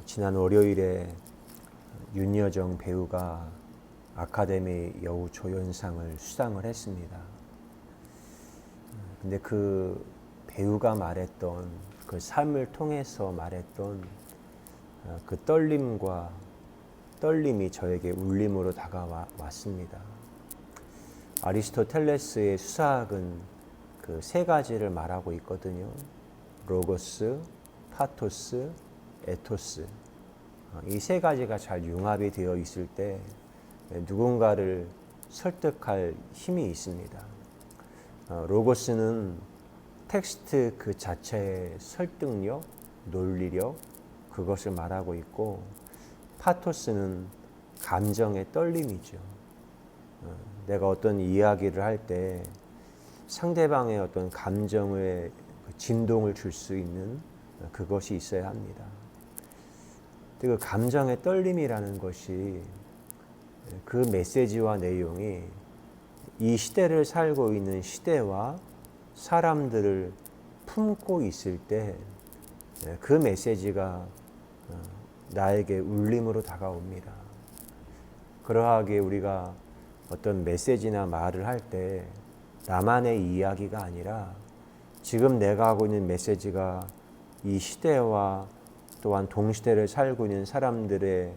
지난 월요일에 윤여정 배우가 아카데미 여우 조연상을 수상을 했습니다. 근데 그 배우가 말했던 그 삶을 통해서 말했던 그 떨림이 저에게 울림으로 다가왔습니다. 아리스토텔레스의 수사학은 그 세 가지를 말하고 있거든요. 로고스, 파토스, 에토스. 이 세 가지가 잘 융합이 되어 있을 때 누군가를 설득할 힘이 있습니다. 로고스는 텍스트 그 자체의 설득력, 논리력, 그것을 말하고 있고, 파토스는 감정의 떨림이죠. 내가 어떤 이야기를 할 때 상대방의 어떤 감정의 진동을 줄 수 있는 그것이 있어야 합니다. 그 감정의 떨림이라는 것이 그 메시지와 내용이 이 시대를 살고 있는 시대와 사람들을 품고 있을 때 그 메시지가 나에게 울림으로 다가옵니다. 그러하게 우리가 어떤 메시지나 말을 할 때 나만의 이야기가 아니라 지금 내가 하고 있는 메시지가 이 시대와 또한 동시대를 살고 있는 사람들의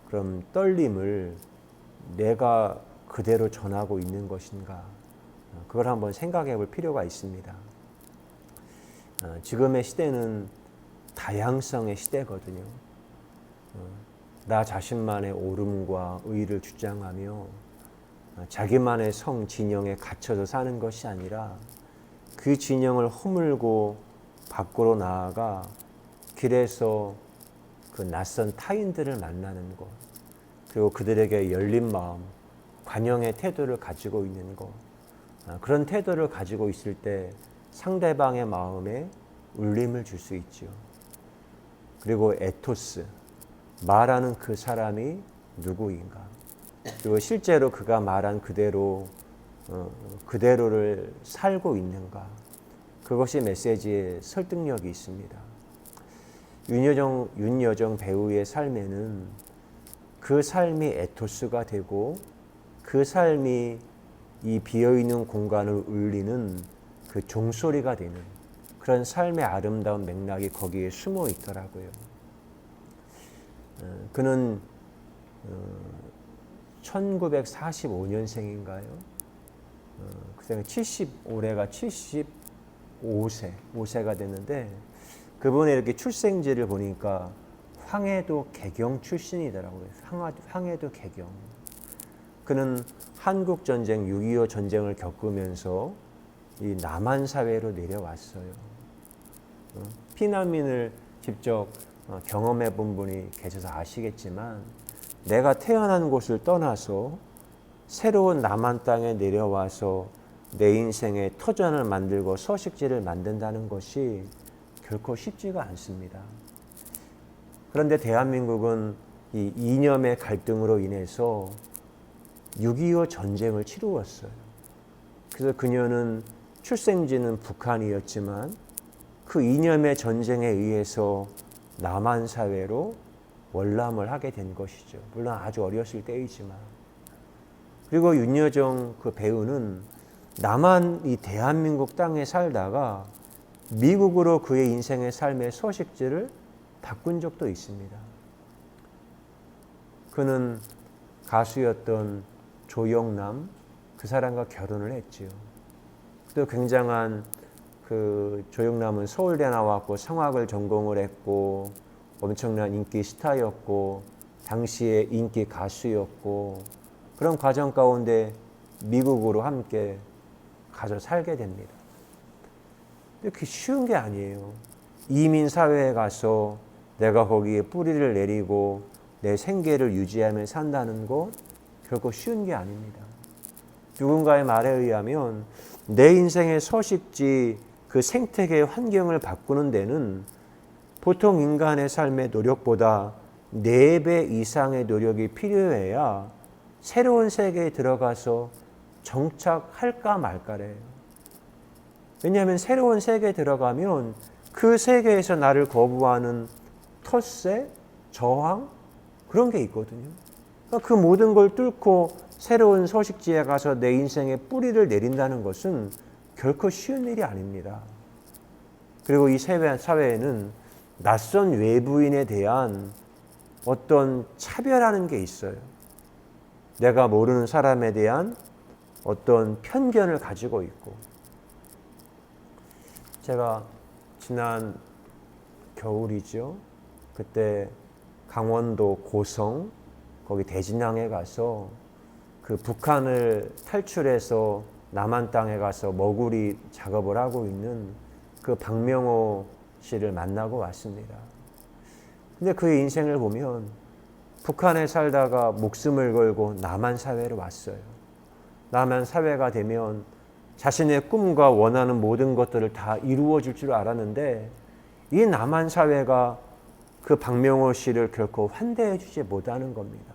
그런 떨림을 내가 그대로 전하고 있는 것인가, 그걸 한번 생각해 볼 필요가 있습니다. 지금의 시대는 다양성의 시대거든요. 나 자신만의 옳음과 의를 주장하며 자기만의 성 진영에 갇혀서 사는 것이 아니라 그 진영을 허물고 밖으로 나아가 길에서 그 낯선 타인들을 만나는 것, 그리고 그들에게 열린 마음, 관용의 태도를 가지고 있는 것, 그런 태도를 가지고 있을 때 상대방의 마음에 울림을 줄 수 있죠. 그리고 에토스, 말하는 그 사람이 누구인가, 그리고 실제로 그가 말한 그대로를 살고 있는가, 그것이 메시지의 설득력이 있습니다. 윤여정 배우의 삶에는 그 삶이 에토스가 되고 그 삶이 이 비어있는 공간을 울리는 그 종소리가 되는 그런 삶의 아름다운 맥락이 거기에 숨어 있더라고요. 그는 1945년생인가요? 그때 올해가 75세가 됐는데, 그분의 이렇게 출생지를 보니까 황해도 개경 출신이더라고요. 황해도 개경. 그는 한국 전쟁, 6.25 전쟁을 겪으면서 이 남한 사회로 내려왔어요. 피난민을 직접 경험해 본 분이 계셔서 아시겠지만, 내가 태어난 곳을 떠나서 새로운 남한 땅에 내려와서 내 인생의 터전을 만들고 서식지를 만든다는 것이 결코 쉽지가 않습니다. 그런데 대한민국은 이 이념의 갈등으로 인해서 6.25 전쟁을 치루었어요. 그래서 그녀는 출생지는 북한이었지만 그 이념의 전쟁에 의해서 남한 사회로 월남을 하게 된 것이죠. 물론 아주 어렸을 때이지만. 그리고 윤여정 그 배우는 남한 이 대한민국 땅에 살다가 미국으로 그의 인생의 삶의 서식지를 바꾼 적도 있습니다. 그는 가수였던 조영남, 그 사람과 결혼을 했지요. 또 굉장한 그 조영남은 서울대 나왔고 성악을 전공을 했고 엄청난 인기 스타였고 당시에 인기 가수였고, 그런 과정 가운데 미국으로 함께 가서 살게 됩니다. 근데 그게 쉬운 게 아니에요. 이민 사회에 가서 내가 거기에 뿌리를 내리고 내 생계를 유지하며 산다는 것 결코 쉬운 게 아닙니다. 누군가의 말에 의하면 내 인생의 서식지, 그 생태계의 환경을 바꾸는 데는 보통 인간의 삶의 노력보다 4배 이상의 노력이 필요해야 새로운 세계에 들어가서 정착할까 말까래요. 왜냐하면 새로운 세계에 들어가면 그 세계에서 나를 거부하는 텃세, 저항 그런 게 있거든요. 그러니까 그 모든 걸 뚫고 새로운 서식지에 가서 내 인생의 뿌리를 내린다는 것은 결코 쉬운 일이 아닙니다. 그리고 이 사회에는 낯선 외부인에 대한 어떤 차별하는 게 있어요. 내가 모르는 사람에 대한 어떤 편견을 가지고 있고. 제가 지난 겨울이죠. 그때 강원도 고성 거기 대진항에 가서 그 북한을 탈출해서 남한 땅에 가서 머구리 작업을 하고 있는 그 박명호 씨를 만나고 왔습니다. 근데 그의 인생을 보면 북한에 살다가 목숨을 걸고 남한 사회로 왔어요. 남한 사회가 되면 자신의 꿈과 원하는 모든 것들을 다 이루어질 줄 알았는데 이 남한 사회가 그 박명호 씨를 결코 환대해 주지 못하는 겁니다.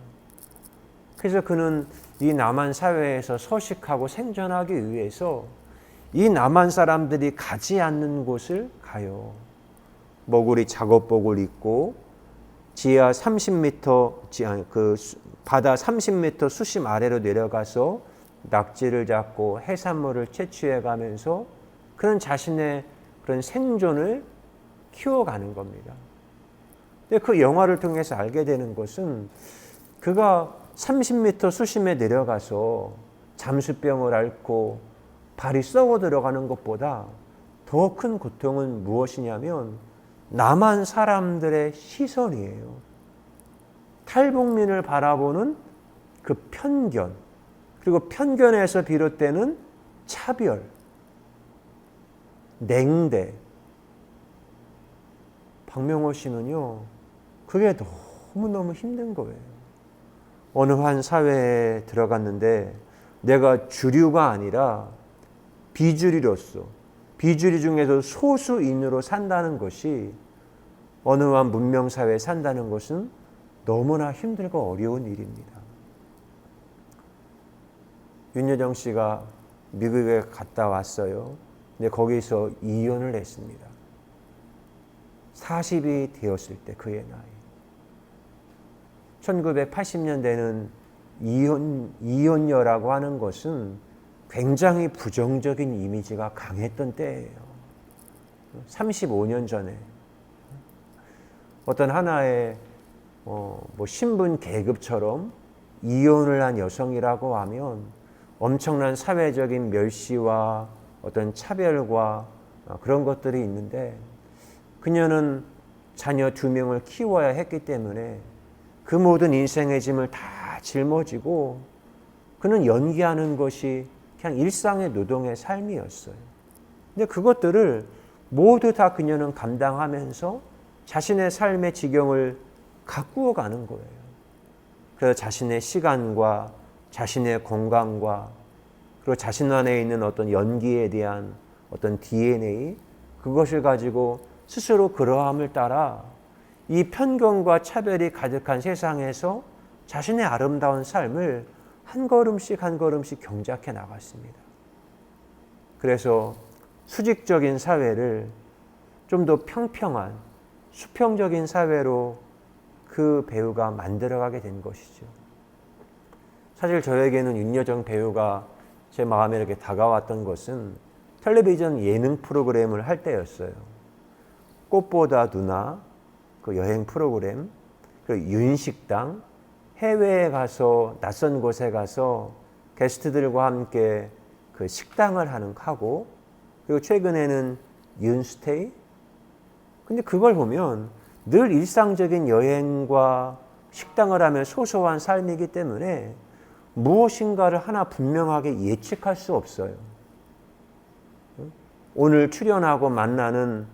그래서 그는 이 남한 사회에서 서식하고 생존하기 위해서 이 남한 사람들이 가지 않는 곳을 가요. 머구리 작업복을 입고 지하 30m, 바다 30m 수심 아래로 내려가서 낙지를 잡고 해산물을 채취해 가면서 그런 자신의 그런 생존을 키워가는 겁니다. 근데 그 영화를 통해서 알게 되는 것은 그가 30m 수심에 내려가서 잠수병을 앓고 발이 썩어 들어가는 것보다 더 큰 고통은 무엇이냐면 남한 사람들의 시선이에요. 탈북민을 바라보는 그 편견, 그리고 편견에서 비롯되는 차별, 냉대. 박명호 씨는요, 그게 너무너무 힘든 거예요. 어느 한 사회에 들어갔는데 내가 주류가 아니라 비주류로서, 비주류 중에서 소수인으로 산다는 것이 어느 한 문명사회에 산다는 것은 너무나 힘들고 어려운 일입니다. 윤여정 씨가 미국에 갔다 왔어요. 근데 거기서 이혼을 했습니다. 40이 되었을 때 그의 나이. 1980년대는 이혼녀라고 하는 것은 굉장히 부정적인 이미지가 강했던 때예요. 35년 전에 어떤 하나의 신분 계급처럼 이혼을 한 여성이라고 하면 엄청난 사회적인 멸시와 어떤 차별과 그런 것들이 있는데 그녀는 자녀 2명을 키워야 했기 때문에 그 모든 인생의 짐을 다 짊어지고 그는 연기하는 것이 그냥 일상의 노동의 삶이었어요. 근데 그것들을 모두 다 그녀는 감당하면서 자신의 삶의 지경을 가꾸어 가는 거예요. 그래서 자신의 시간과 자신의 건강과 그리고 자신 안에 있는 어떤 연기에 대한 어떤 DNA 그것을 가지고 스스로 그러함을 따라 이 편견과 차별이 가득한 세상에서 자신의 아름다운 삶을 한 걸음씩 한 걸음씩 경작해 나갔습니다. 그래서 수직적인 사회를 좀 더 평평한 수평적인 사회로 그 배우가 만들어가게 된 것이죠. 사실 저에게는 윤여정 배우가 제 마음에 이렇게 다가왔던 것은 텔레비전 예능 프로그램을 할 때였어요. 꽃보다 누나, 그 여행 프로그램, 그 윤식당, 해외에 가서 낯선 곳에 가서 게스트들과 함께 그 식당을 하고 그리고 최근에는 윤스테이. 근데 그걸 보면 늘 일상적인 여행과 식당을 하며 소소한 삶이기 때문에 무엇인가를 하나 분명하게 예측할 수 없어요. 오늘 출연하고 만나는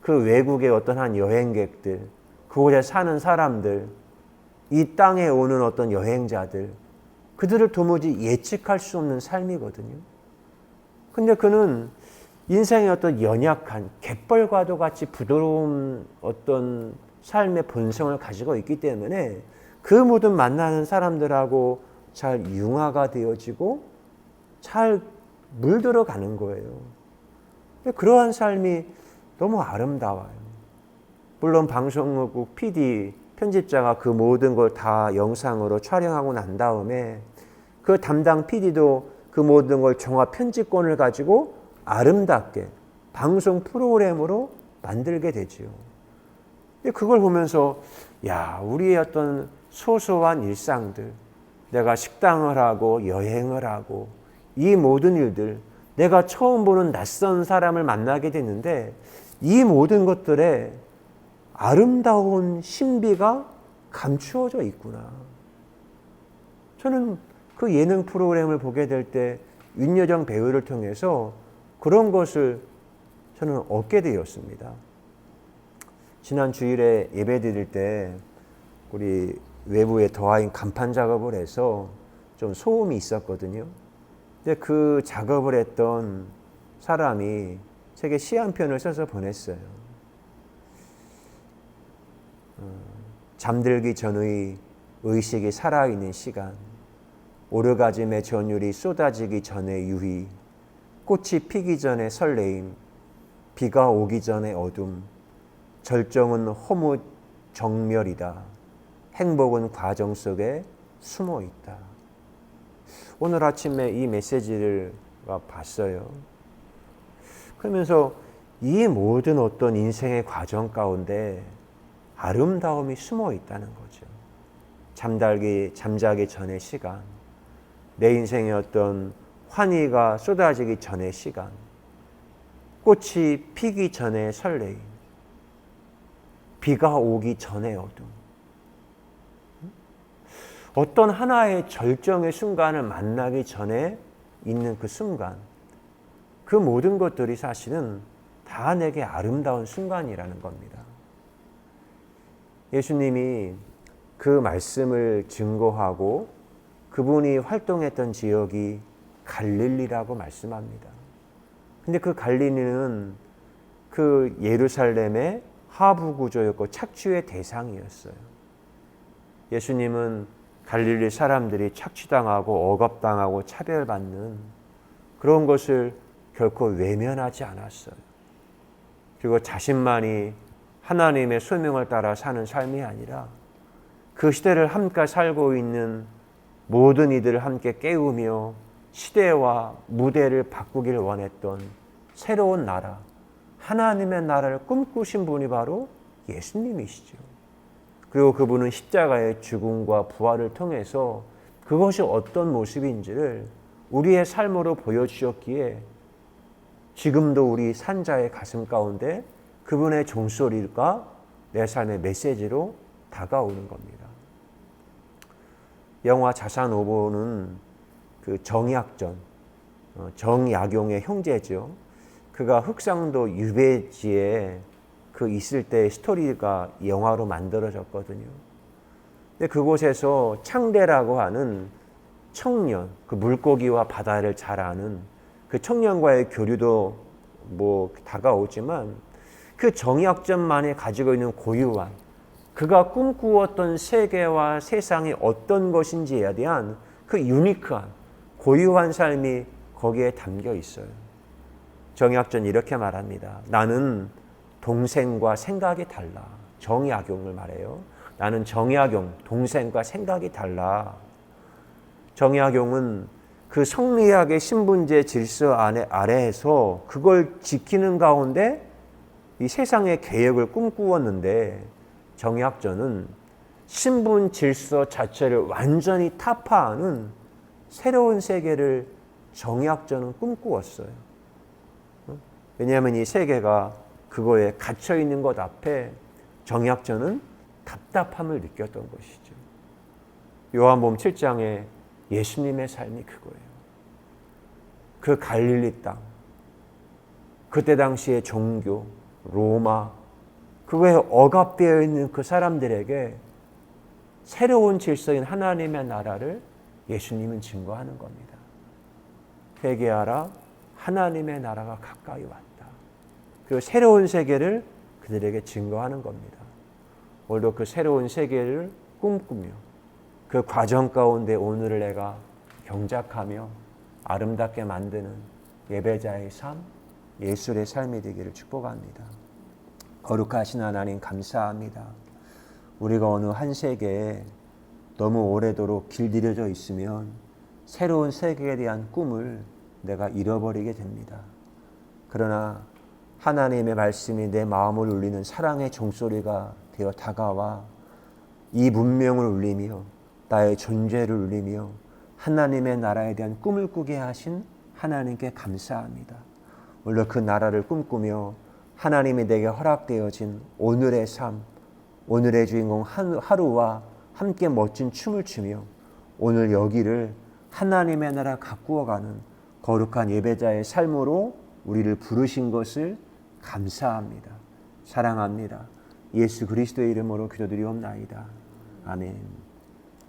그 외국의 어떤 한 여행객들, 그곳에 사는 사람들, 이 땅에 오는 어떤 여행자들, 그들을 도무지 예측할 수 없는 삶이거든요. 근데 그는 인생의 어떤 연약한 갯벌과도 같이 부드러운 어떤 삶의 본성을 가지고 있기 때문에 그 모든 만나는 사람들하고 잘 융화가 되어지고 잘 물들어가는 거예요. 그러한 삶이 너무 아름다워요. 물론 방송국 PD, 편집자가 그 모든 걸 다 영상으로 촬영하고 난 다음에 그 담당 PD도 그 모든 걸 종합 편집권을 가지고 아름답게 방송 프로그램으로 만들게 되지요. 그걸 보면서 우리의 어떤 소소한 일상들, 내가 식당을 하고 여행을 하고 이 모든 일들, 내가 처음 보는 낯선 사람을 만나게 되는데 이 모든 것들에 아름다운 신비가 감추어져 있구나. 저는 그 예능 프로그램을 보게 될 때 윤여정 배우를 통해서 그런 것을 저는 얻게 되었습니다. 지난 주일에 예배 드릴 때 우리 외부에 더하인 간판 작업을 해서 좀 소음이 있었거든요. 근데 그 작업을 했던 사람이 제게 시 한 편을 써서 보냈어요. 잠들기 전의 의식이 살아있는 시간, 오르가즘의 전율이 쏟아지기 전의 유희, 꽃이 피기 전의 설레임, 비가 오기 전의 어둠, 절정은 허무 정멸이다. 행복은 과정 속에 숨어 있다. 오늘 아침에 이 메시지를 봤어요. 그러면서 이 모든 어떤 인생의 과정 가운데 아름다움이 숨어 있다는 거죠. 잠자기 전의 시간, 내 인생의 어떤 환희가 쏟아지기 전의 시간, 꽃이 피기 전의 설레임, 비가 오기 전의 어둠. 어떤 하나의 절정의 순간을 만나기 전에 있는 그 순간, 그 모든 것들이 사실은 다 내게 아름다운 순간이라는 겁니다. 예수님이 그 말씀을 증거하고 그분이 활동했던 지역이 갈릴리라고 말씀합니다. 근데 그 갈릴리는 그 예루살렘의 하부 구조였고 착취의 대상이었어요. 예수님은 갈릴리 사람들이 착취당하고 억압당하고 차별받는 그런 것을 결코 외면하지 않았어요. 그리고 자신만이 하나님의 소명을 따라 사는 삶이 아니라 그 시대를 함께 살고 있는 모든 이들을 함께 깨우며 시대와 무대를 바꾸길 원했던 새로운 나라, 하나님의 나라를 꿈꾸신 분이 바로 예수님이시죠. 그리고 그분은 십자가의 죽음과 부활을 통해서 그것이 어떤 모습인지를 우리의 삶으로 보여주셨기에 지금도 우리 산자의 가슴 가운데 그분의 종소리가 내 삶의 메시지로 다가오는 겁니다. 영화 자산 5호는 그 정약전, 정약용의 형제죠. 그가 흑상도 유배지에 그 있을 때 스토리가 영화로 만들어졌거든요. 근데 그곳에서 창대라고 하는 청년, 그 물고기와 바다를 잘 아는 그 청년과의 교류도 다가오지만 그 정약전만이 가지고 있는 고유한 그가 꿈꾸었던 세계와 세상이 어떤 것인지에 대한 그 유니크한 고유한 삶이 거기에 담겨 있어요. 정약전 이렇게 말합니다. 나는 동생과 생각이 달라. 정약용을 말해요. 나는 정약용, 동생과 생각이 달라. 정약용은 그 성리학의 신분제 질서 아래에서 그걸 지키는 가운데 이 세상의 개혁을 꿈꾸었는데 정약전은 신분 질서 자체를 완전히 타파하는 새로운 세계를 정약전은 꿈꾸었어요. 왜냐하면 이 세계가 그거에 갇혀 있는 것 앞에 정약전은 답답함을 느꼈던 것이죠. 요한복음 7장에 예수님의 삶이 그거예요. 그 갈릴리 땅, 그때 당시의 종교, 로마, 그거에 억압되어 있는 그 사람들에게 새로운 질서인 하나님의 나라를 예수님은 증거하는 겁니다. 회개하라, 하나님의 나라가 가까이 왔다. 그리고 새로운 세계를 그들에게 증거하는 겁니다. 오늘도 그 새로운 세계를 꿈꾸며 그 과정 가운데 오늘을 내가 경작하며 아름답게 만드는 예배자의 삶, 예술의 삶이 되기를 축복합니다. 거룩하신 하나님 감사합니다. 우리가 어느 한 세계에 너무 오래도록 길들여져 있으면 새로운 세계에 대한 꿈을 내가 잃어버리게 됩니다. 그러나 하나님의 말씀이 내 마음을 울리는 사랑의 종소리가 되어 다가와 이 문명을 울리며 나의 존재를 울리며 하나님의 나라에 대한 꿈을 꾸게 하신 하나님께 감사합니다. 물론 그 나라를 꿈꾸며 하나님이 내게 허락되어진 오늘의 삶, 오늘의 주인공 하루와 함께 멋진 춤을 추며 오늘 여기를 하나님의 나라 가꾸어가는 거룩한 예배자의 삶으로 우리를 부르신 것을 감사합니다. 사랑합니다. 예수 그리스도의 이름으로 기도드리옵나이다. 아멘.